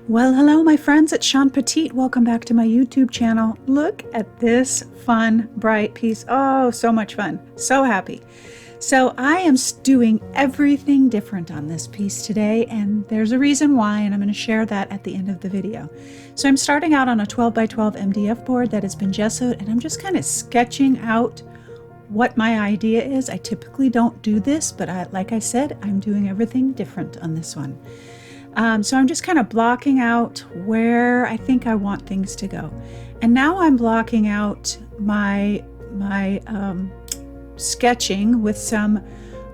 Well, hello, my friends. It's Shawn Petite. Welcome back to my YouTube channel. Look at this fun, bright piece. Oh, so much fun. So happy. So I am doing everything different on this piece today, and there's a reason why, and I'm going to share that at the end of the video. So I'm starting out on a 12 by 12 MDF board that has been gessoed, and I'm just kind of sketching out what my idea is. I typically don't do this, but like I said, I'm doing everything different on this one. So I'm just kind of blocking out where I think I want things to go. And now I'm blocking out my sketching with some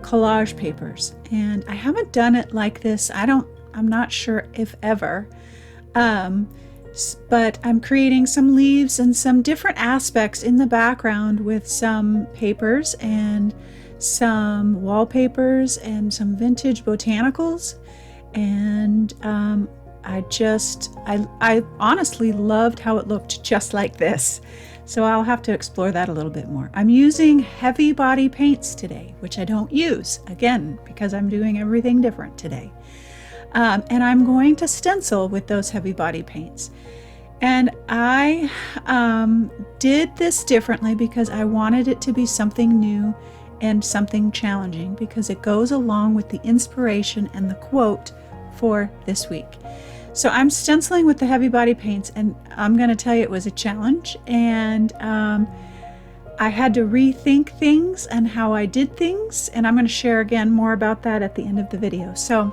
collage papers. And I haven't done it like this. I'm not sure if ever. But I'm creating some leaves and some different aspects in the background with some papers and some wallpapers and some vintage botanicals. And I honestly loved how it looked just like this. So I'll have to explore that a little bit more. I'm using heavy body paints today, which I don't use, again, because I'm doing everything different today. And I'm going to stencil with those heavy body paints. And I did this differently because I wanted it to be something new and something challenging, because it goes along with the inspiration and the quote for this week. So I'm stenciling with the heavy body paints, and I'm going to tell you it was a challenge, and I had to rethink things and how I did things, and I'm going to share again more about that at the end of the video. So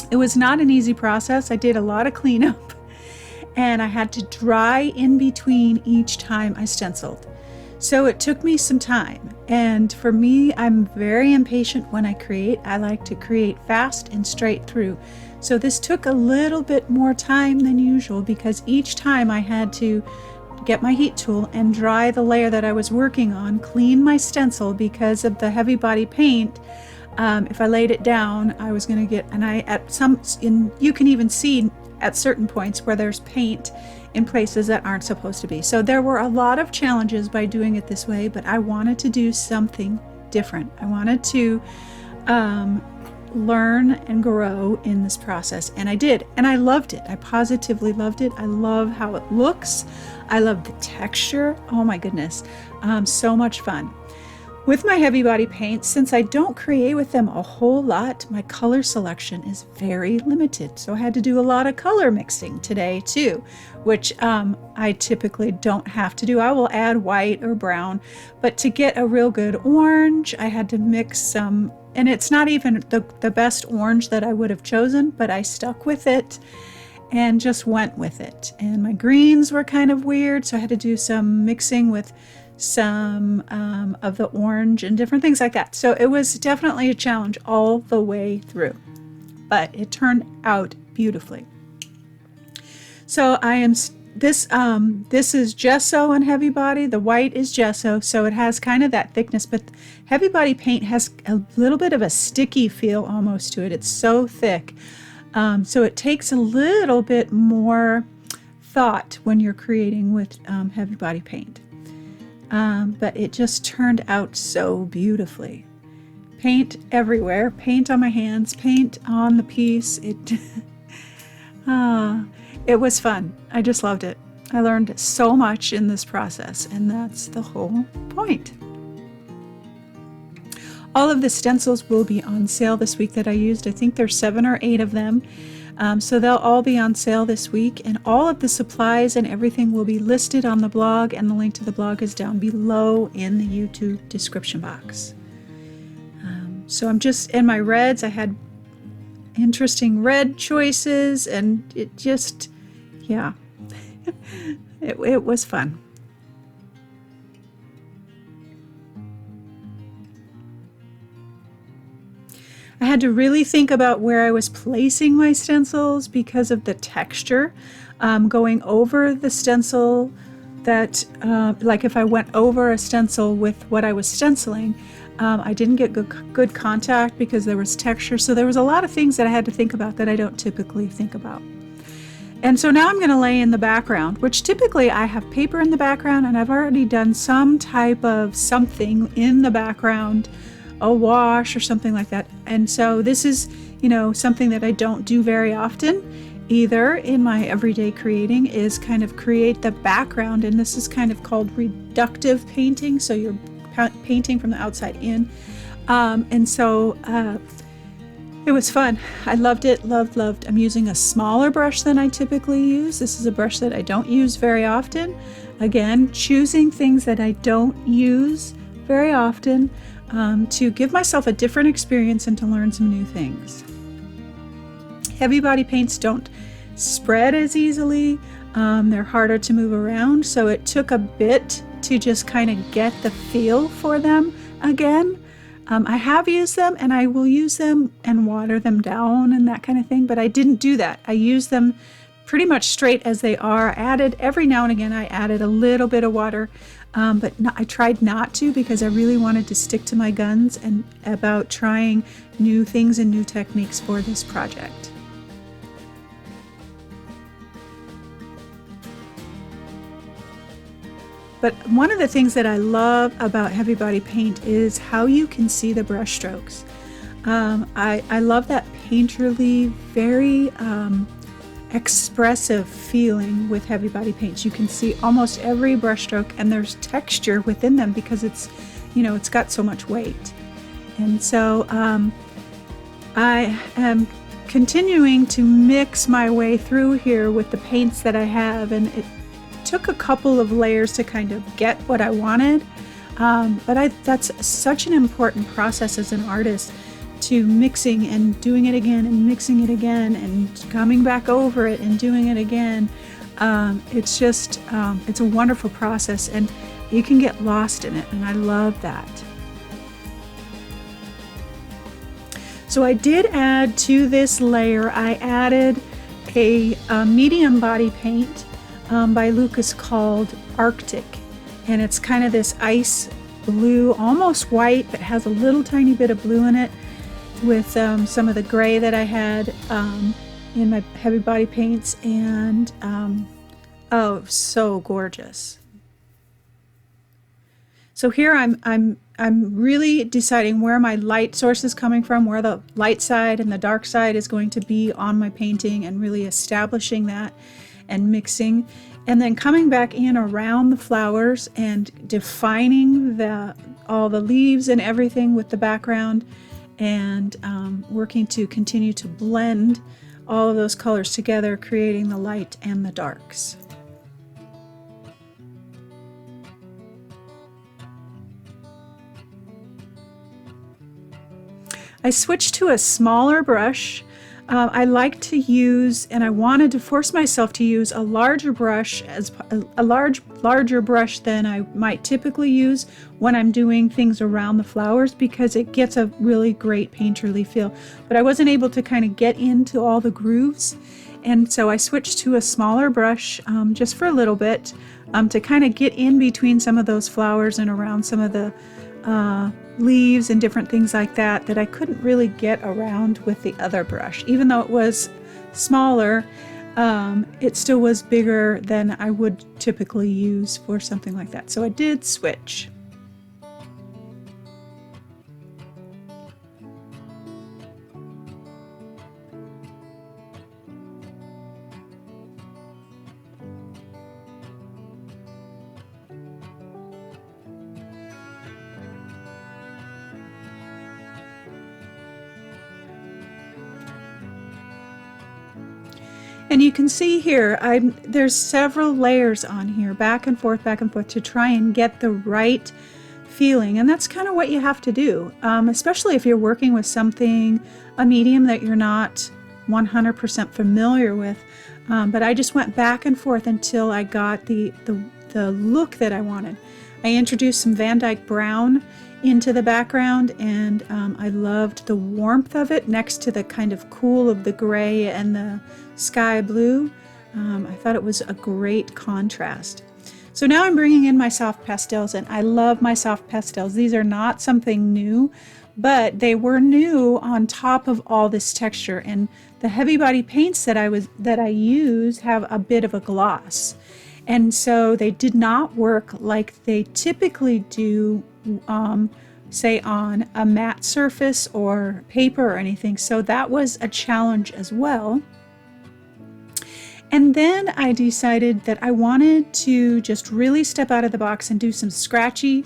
it was not an easy process. I did a lot of cleanup, and I had to dry in between each time I stenciled. So it took me some time, and for me, I'm very impatient when I create. I like to create fast and straight through. So this took a little bit more time than usual, because each time I had to get my heat tool and dry the layer that I was working on, clean my stencil because of the heavy body paint. If I laid it down, I was going to get, and you can even see at certain points where there's paint in places that aren't supposed to be. So there were a lot of challenges by doing it this way, but I wanted to do something different. I wanted to learn and grow in this process, and I did, and I loved it. I positively loved it. I love how it looks. I love the texture. Oh my goodness, so much fun. With my heavy body paints, since I don't create with them a whole lot, my color selection is very limited. So I had to do a lot of color mixing today too, which I typically don't have to do. I will add white or brown, but to get a real good orange, I had to mix some, and it's not even the best orange that I would have chosen, but I stuck with it and just went with it. And my greens were kind of weird, so I had to do some mixing with some of the orange and different things like that. So it was definitely a challenge all the way through, but it turned out beautifully. So this is gesso and heavy body. The white is gesso, so it has kind of that thickness, but heavy body paint has a little bit of a sticky feel almost to it. It's so thick. So it takes a little bit more thought when you're creating with heavy body paint. But it just turned out so beautifully. Paint everywhere, paint on my hands, paint on the piece. It was fun. I just loved it. I learned so much in this process, and that's the whole point. All of the stencils will be on sale this week that I used. I think there's 7 or 8 of them. So they'll all be on sale this week, and all of the supplies and everything will be listed on the blog, and the link to the blog is down below in the YouTube description box. So I'm just in my reds. I had interesting red choices, and it just, yeah, it was fun. I had to really think about where I was placing my stencils because of the texture. Going over the stencil, that like if I went over a stencil with what I was stenciling, I didn't get good contact because there was texture. So there was a lot of things that I had to think about that I don't typically think about. And so now I'm going to lay in the background, which typically I have paper in the background, and I've already done some type of something in the background, a wash or something like that. And so this is, something that I don't do very often. either in my everyday creating is kind of create the background, and this is kind of called reductive painting, so you're painting from the outside in. And so it was fun. I loved it, loved. I'm using a smaller brush than I typically use. This is a brush that I don't use very often. Again, choosing things that I don't use very often to give myself a different experience and to learn some new things. Heavy body paints don't spread as easily. They're harder to move around, so it took a bit to just kind of get the feel for them again. I have used them, and I will use them and water them down and that kind of thing, but I didn't do that. I used them pretty much straight as they are. Every now and again, I added a little bit of water, but I tried not to because I really wanted to stick to my guns and about trying new things and new techniques for this project. But one of the things that I love about heavy body paint is how you can see the brush strokes. I love that painterly, very expressive feeling with heavy body paints. You can see almost every brush stroke, and there's texture within them because it's got so much weight. And so I am continuing to mix my way through here with the paints that I have, and it took a couple of layers to kind of get what I wanted, but that's such an important process as an artist, to mixing and doing it again and mixing it again and coming back over it and doing it again. It's just it's a wonderful process, and you can get lost in it, and I love that. So I did add to this layer, I added a medium body paint by Lucas called Arctic, and it's kind of this ice blue, almost white, but has a little tiny bit of blue in it, with some of the gray that I had in my heavy body paints, and oh, so gorgeous. So here I'm really deciding where my light source is coming from, where the light side and the dark side is going to be on my painting, and really establishing that and mixing, and then coming back in around the flowers and defining all the leaves and everything with the background, and working to continue to blend all of those colors together, creating the light and the darks. I switched to a smaller brush. I like to use, and I wanted to force myself to use a larger brush, larger brush than I might typically use when I'm doing things around the flowers, because it gets a really great painterly feel. But I wasn't able to kind of get into all the grooves, and so I switched to a smaller brush just for a little bit to kind of get in between some of those flowers and around some of the leaves and different things like that I couldn't really get around with the other brush. Even though it was smaller, it still was bigger than I would typically use for something like that. So I did switch. And you can see here, there's several layers on here, back and forth, to try and get the right feeling. And that's kind of what you have to do, especially if you're working with a medium that you're not 100% familiar with. But I just went back and forth until I got the look that I wanted. I introduced some Van Dyke Brown into the background, and I loved the warmth of it next to the kind of cool of the gray and the sky blue. I thought it was a great contrast. So now I'm bringing in my soft pastels, and I love my soft pastels. These are not something new, but they were new on top of all this texture, and the heavy body paints that I use have a bit of a gloss, and so they did not work like they typically do say on a matte surface or paper or anything. So that was a challenge as well. And then I decided that I wanted to just really step out of the box and do some scratchy,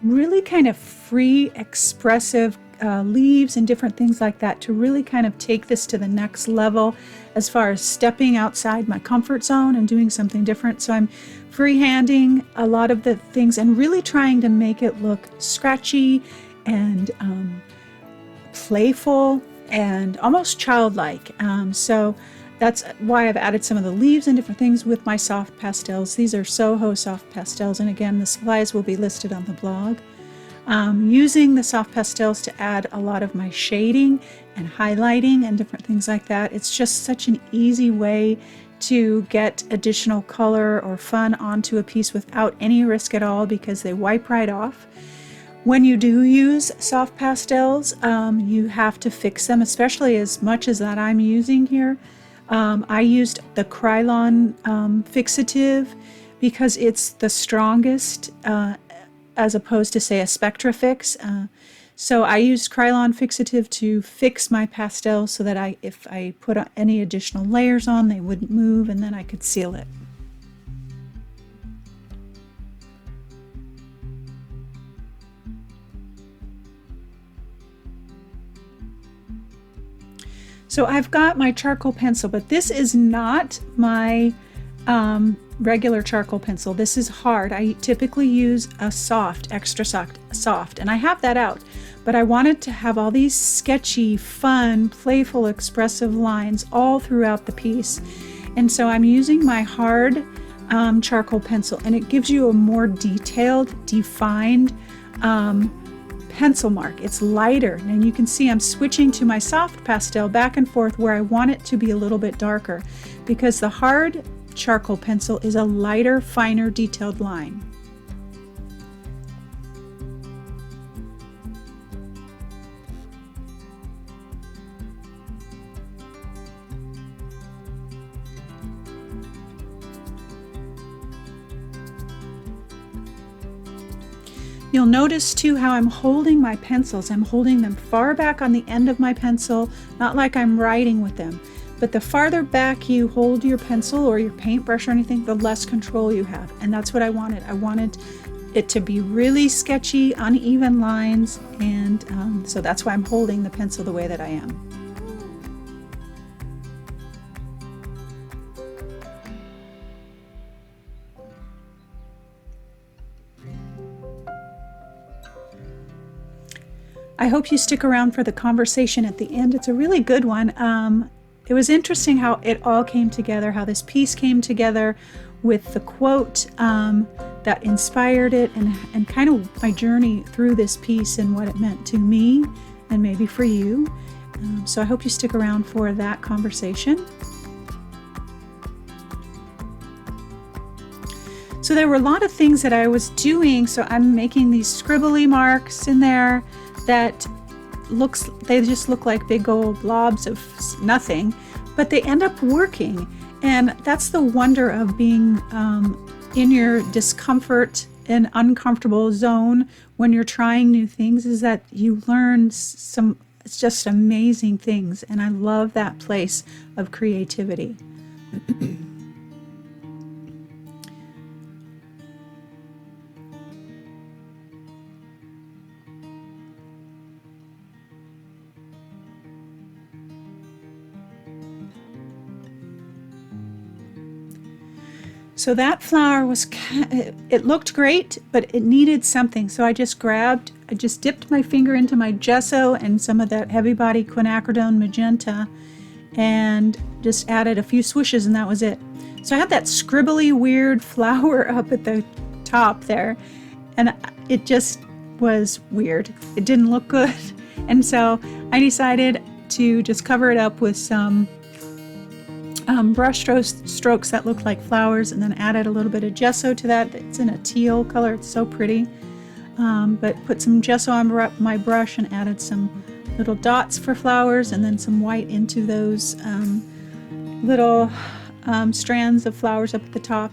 really kind of free, expressive leaves and different things like that to really kind of take this to the next level as far as stepping outside my comfort zone and doing something different. So I'm freehanding a lot of the things and really trying to make it look scratchy and playful and almost childlike. So that's why I've added some of the leaves and different things with my soft pastels. These are Soho soft pastels, and again, the supplies will be listed on the blog. Using the soft pastels to add a lot of my shading and highlighting and different things like that. It's just such an easy way to get additional color or fun onto a piece without any risk at all, because they wipe right off. When you do use soft pastels, you have to fix them, especially as much as that I'm using here. I used the Krylon fixative because it's the strongest as opposed to, say, a Spectra Fix. So I used Krylon fixative to fix my pastels so that if I put any additional layers on, they wouldn't move, and then I could seal it. So I've got my charcoal pencil, but this is not my regular charcoal pencil. This is hard. I typically use a soft, extra soft, and I have that out. But I wanted to have all these sketchy, fun, playful, expressive lines all throughout the piece. And so I'm using my hard charcoal pencil, and it gives you a more detailed, defined pencil mark. It's lighter, and you can see I'm switching to my soft pastel back and forth where I want it to be a little bit darker, because the hard charcoal pencil is a lighter, finer, detailed line. You'll notice too how I'm holding my pencils. I'm holding them far back on the end of my pencil, not like I'm writing with them. But the farther back you hold your pencil or your paintbrush or anything, the less control you have. And that's what I wanted. I wanted it to be really sketchy, uneven lines, and so that's why I'm holding the pencil the way that I am. I hope you stick around for the conversation at the end. It's a really good one. It was interesting how it all came together, how this piece came together with the quote that inspired it, and kind of my journey through this piece and what it meant to me and maybe for you. So I hope you stick around for that conversation. So there were a lot of things that I was doing. So I'm making these scribbly marks in there that they just look like big old blobs of nothing, but they end up working. And that's the wonder of being in your discomfort and uncomfortable zone when you're trying new things, is that you learn some just amazing things. And I love that place of creativity. So that flower it looked great, but it needed something. So I just dipped my finger into my gesso and some of that heavy body quinacridone magenta and just added a few swishes, and that was it. So I had that scribbly weird flower up at the top there, and it just was weird. It didn't look good. And so I decided to just cover it up with some brush strokes that look like flowers, and then added a little bit of gesso to that. It's in a teal color. It's so pretty. But put some gesso on my brush and added some little dots for flowers, and then some white into those little strands of flowers up at the top.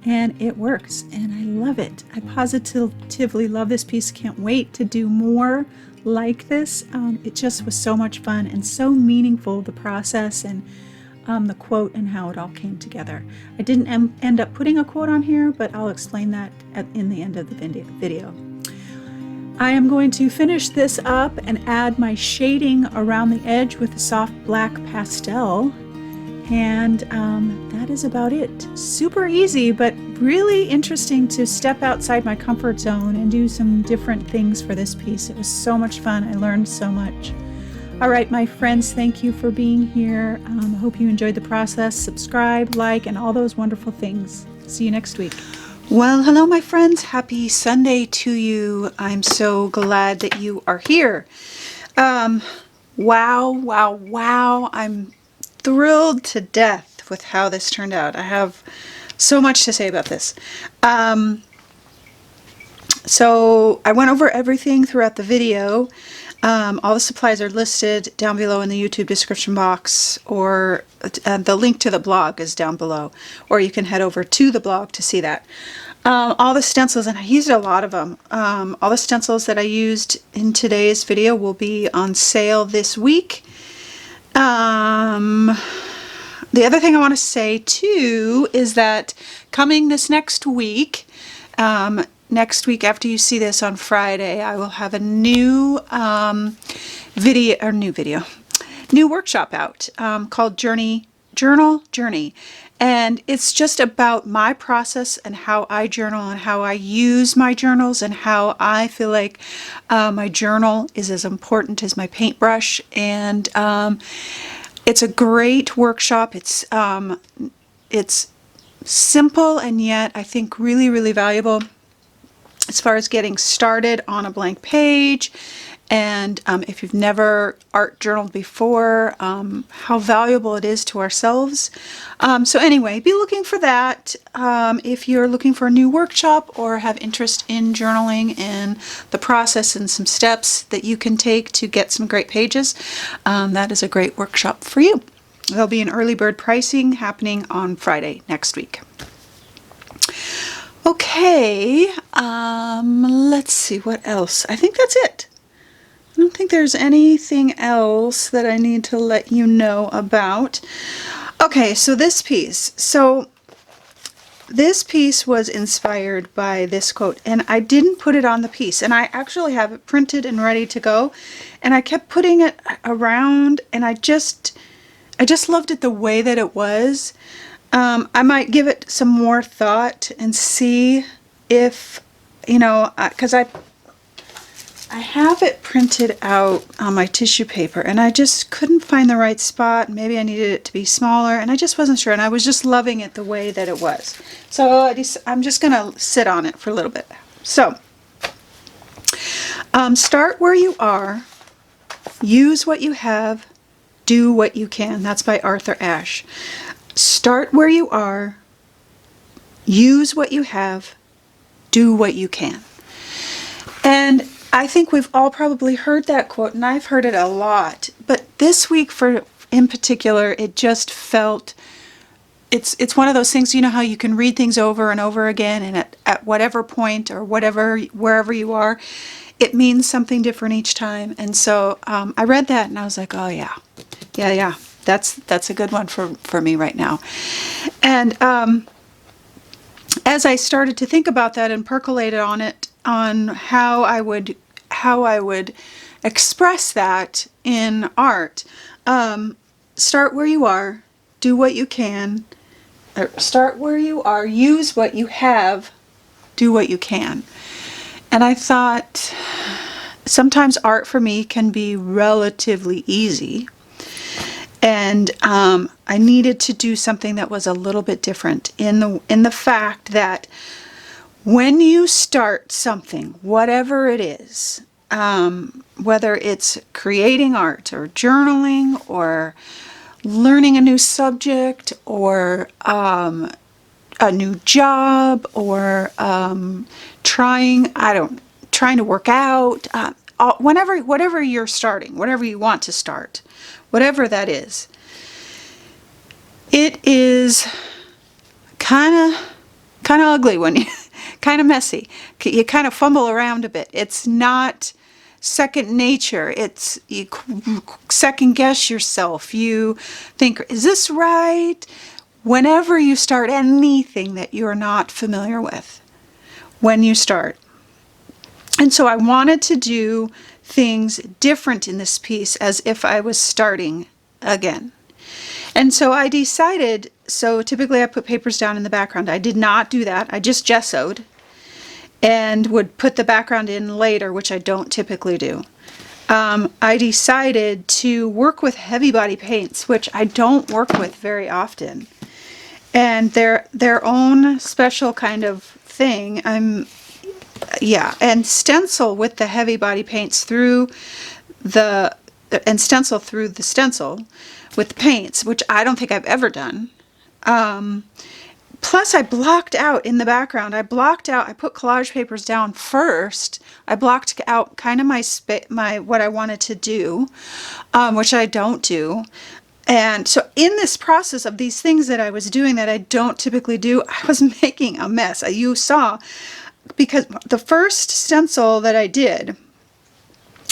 And it works, and I love it. I positively love this piece. Can't wait to do more like this. It just was so much fun and so meaningful, the process, and the quote and how it all came together. I didn't end up putting a quote on here, but I'll explain that in the end of the video. I am going to finish this up and add my shading around the edge with a soft black pastel. And that is about it. Super easy, but really interesting to step outside my comfort zone and do some different things for this piece. It was so much fun. I learned so much. All right, my friends, thank you for being here. I hope you enjoyed the process. Subscribe, like, and all those wonderful things. See you next week. Well, hello, my friends. Happy Sunday to you. I'm so glad that you are here. Wow. I'm thrilled to death with how this turned out. I have so much to say about this. So I went over everything throughout the video. All the supplies are listed down below in the YouTube description box, or the link to the blog is down below, or you can head over to the blog to see that. All the stencils, and I used a lot of them, all the stencils that I used in today's video will be on sale this week. The other thing I want to say too is that coming this next week after you see this on Friday, I will have a new new workshop out called Journal Journey. And it's just about my process and how I journal and how I use my journals and how I feel like my journal is as important as my paintbrush. And it's a great workshop. It's simple and yet I think really, really valuable as far as getting started on a blank page. And if you've never art journaled before, how valuable it is to ourselves. So anyway, be looking for that. If you're looking for a new workshop or have interest in journaling and the process and some steps that you can take to get some great pages, that is a great workshop for you. There'll be an early bird pricing happening on Friday next week. Okay, let's see what else. I think that's it. I don't think there's anything else that I need to let you know about. Okay, so this piece. So this piece was inspired by this quote, and I didn't put it on the piece, and I actually have it printed and ready to go, and I kept putting it around, and I just loved it the way that it was. I might give it some more thought and see if, because I have it printed out on my tissue paper and I just couldn't find the right spot. Maybe I needed it to be smaller and I just wasn't sure, and I was just loving it the way that it was. So I'm just going to sit on it for a little bit. So start where you are, use what you have, do what you can. That's by Arthur Ashe. Start where you are, use what you have, do what you can. And I think we've all probably heard that quote, and I've heard it a lot. But this week, in particular, it just felt, it's one of those things, you know how you can read things over and over again, and at whatever point or wherever you are, it means something different each time. And so I read that and I was like, oh yeah. That's a good one for me right now. And as I started to think about that and percolated on it, on how I would express that in art, start where you are, do what you can. Start where you are, use what you have, do what you can. And I thought sometimes art for me can be relatively easy. And I needed to do something that was a little bit different in the fact that when you start something, whatever it is, whether it's creating art or journaling or learning a new subject or a new job or trying to work out, whatever you're starting, whatever you want to start, whatever that is, it is kind of ugly when you kind of messy. You kind of fumble around a bit. It's not second nature. It's, you second guess yourself. You think, is this right? Whenever you start anything that you're not familiar with, when you start. And so I wanted to do things different in this piece as if I was starting again. And so I decided, so typically I put papers down in the background. I did not do that. I just gessoed and would put the background in later, which I don't typically do. I decided to work with heavy body paints, which I don't work with very often. And they're their own special kind of thing. And stencil with the heavy body paints through and stencil through the stencil with the paints, which I don't think I've ever done. Plus I blocked out in the background. I put collage papers down first. I blocked out kind of my what I wanted to do, which I don't do. And so in this process of these things that I was doing that I don't typically do, I was making a mess. You saw, because the first stencil that I did,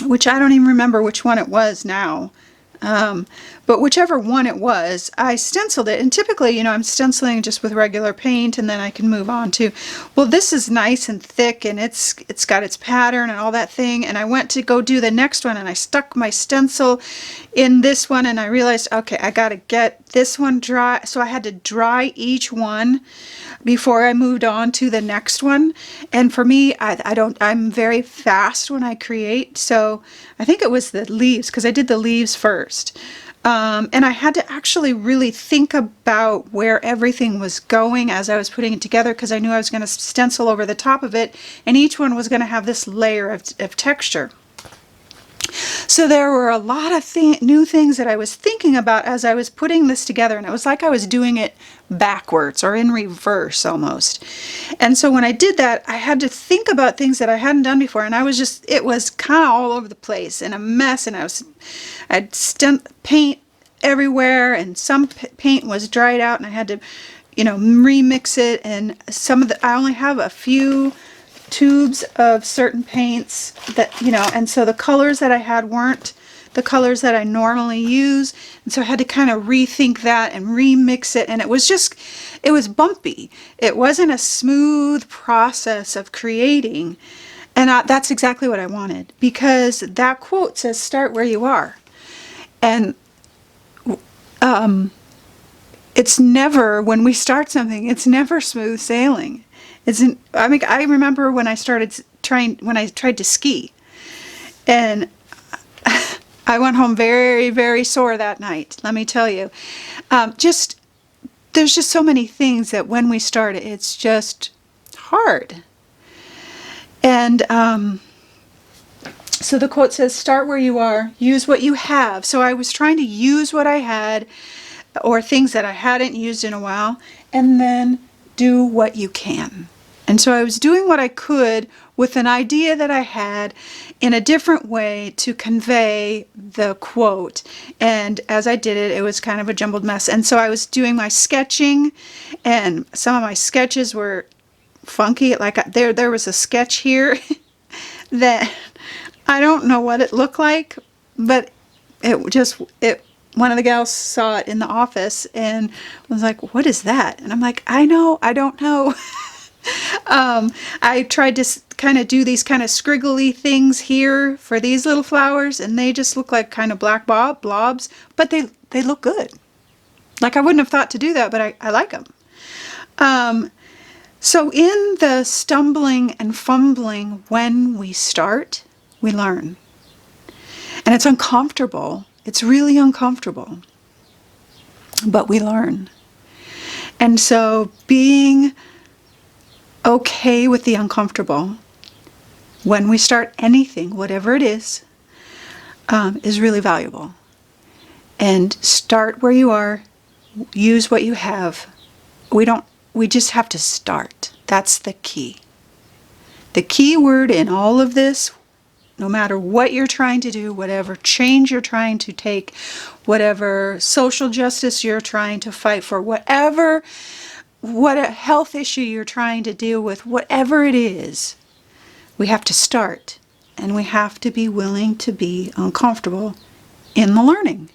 which I don't even remember which one it was now, but whichever one it was, I stenciled it. And typically, I'm stenciling just with regular paint, and then I can move on to, well, this is nice and thick, and it's got its pattern and all that thing. And I went to go do the next one, and I stuck my stencil in this one, and I realized, okay, I got to get this one dry. So I had to dry each one before I moved on to the next one. And for me, I'm very fast when I create. So I think it was the leaves, because I did the leaves first. And I had to actually really think about where everything was going as I was putting it together, because I knew I was going to stencil over the top of it, and each one was going to have this layer of texture. So there were a lot of new things that I was thinking about as I was putting this together, and it was like I was doing it backwards or in reverse almost. And so when I did that, I had to think about things that I hadn't done before, and it was kind of all over the place and a mess, and I'd paint everywhere, and some paint was dried out, and I had to, remix it, and I only have a few tubes of certain paints that, and so the colors that I had weren't the colors that I normally use, and so I had to kind of rethink that and remix it, and it was bumpy. It wasn't a smooth process of creating, and that's exactly what I wanted, because that quote says, start where you are. And it's never, when we start something, it's never smooth sailing. I remember when I tried to ski, and I went home very, very sore that night, let me tell you. There's just so many things that when we start, it's just hard. And so the quote says, start where you are, use what you have. So I was trying to use what I had, or things that I hadn't used in a while, and then do what you can. And so I was doing what I could with an idea that I had in a different way to convey the quote. And as I did it, it was kind of a jumbled mess. And so I was doing my sketching, and some of my sketches were funky. Like there was a sketch here that I don't know what it looked like, but one of the gals saw it in the office and was like, what is that? And I'm like, I don't know. I tried to kind of do these kind of scriggly things here for these little flowers, and they just look like kind of black blobs, but they look good. Like, I wouldn't have thought to do that, but I like them. So in the stumbling and fumbling, when we start, we learn. And it's uncomfortable. It's really uncomfortable, but we learn. And so being okay with the uncomfortable when we start anything, whatever it is really valuable. And start where you are, use what you have. We just have to start. That's the key. The key word in all of this, no matter what you're trying to do, whatever change you're trying to take, whatever social justice you're trying to fight for, what a health issue you're trying to deal with, whatever it is, we have to start. and we have to be willing to be uncomfortable in the learning.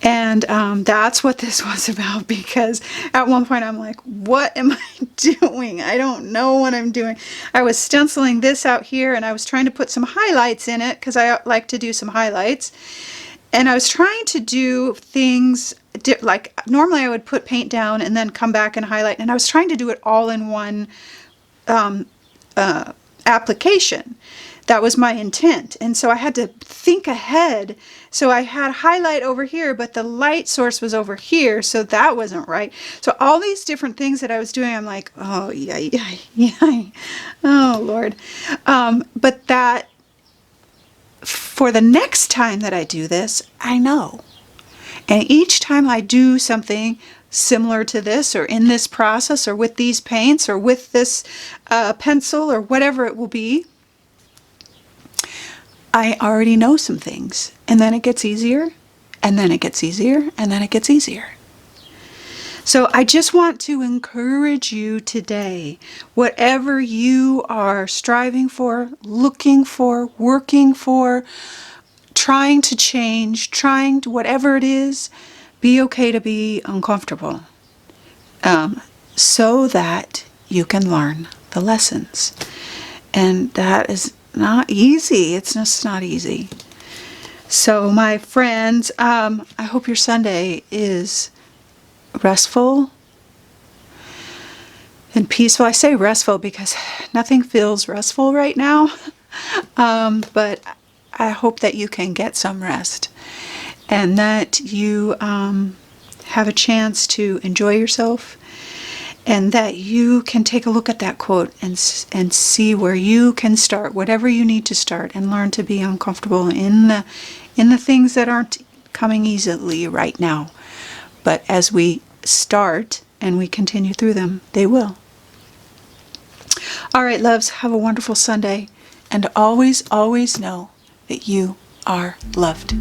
And that's what this was about, because at one point I'm like, what am I doing? I don't know what I'm doing. I was stenciling this out here, and I was trying to put some highlights in it because I like to do some highlights. And I was trying to do things like normally I would put paint down and then come back and highlight. And I was trying to do it all in one application. That was my intent. And so I had to think ahead. So I had highlight over here, but the light source was over here. So that wasn't right. So all these different things that I was doing, I'm like, oh, yeah. Oh, Lord. But that, for the next time that I do this, I know. And each time I do something similar to this, or in this process, or with these paints, or with this pencil, or whatever it will be, I already know some things. And then it gets easier, and then it gets easier, and then it gets easier. So I just want to encourage you today, whatever you are striving for, looking for, working for, trying to change, whatever it is, be okay to be uncomfortable, so that you can learn the lessons. And that is not easy. It's just not easy. So my friends, I hope your Sunday is restful and peaceful. I say restful because nothing feels restful right now. But I hope that you can get some rest, and that you have a chance to enjoy yourself, and that you can take a look at that quote and see where you can start, whatever you need to start, and learn to be uncomfortable in the things that aren't coming easily right now. But as we start and we continue through them, they will. All right, loves, have a wonderful Sunday, and always, always know that you are loved.